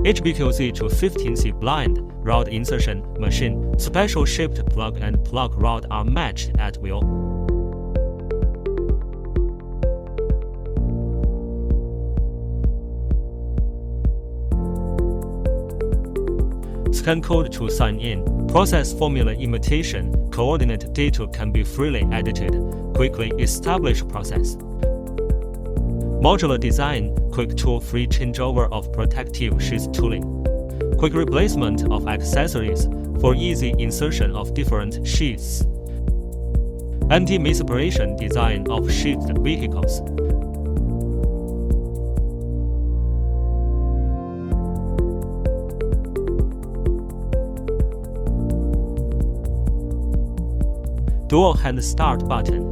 HBQ-Z215C blind rod insertion machine, special shaped plug and plug rod are matched at will. Scan code to sign in. Process formula imitation. Coordinate data can be freely edited. Quickly establish process. Modular design. Quick tool-free changeover of protective sheath tooling. Quick replacement of accessories for easy insertion of different sheaths. Anti-misseparation design of sheathed vehicles. Dual hand start button.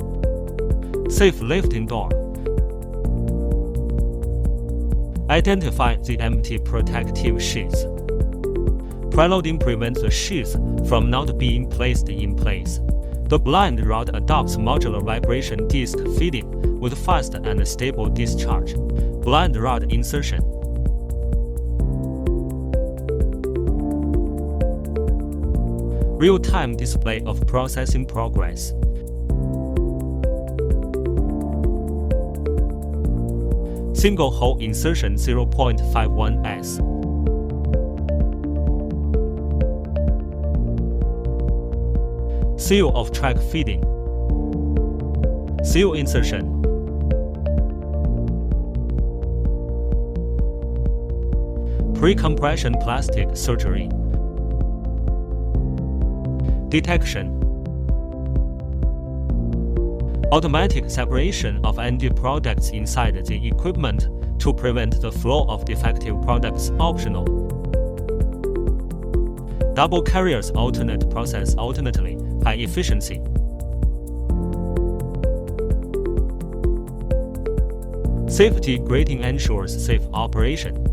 Safe lifting door. Identify the empty protective sheath. Preloading prevents the sheath from not being placed in place. The blind rod adopts modular vibration disc feeding with fast and stable discharge. Blind rod insertion. Real-time display of processing progress. Single-hole insertion 0.51S. Seal of track feeding. Seal insertion. Pre-compression plastic surgery. Detection. Automatic separation of end products inside the equipment to prevent the flow of defective products optional. Double carriers alternate process alternately, high efficiency. Safety grating ensures safe operation.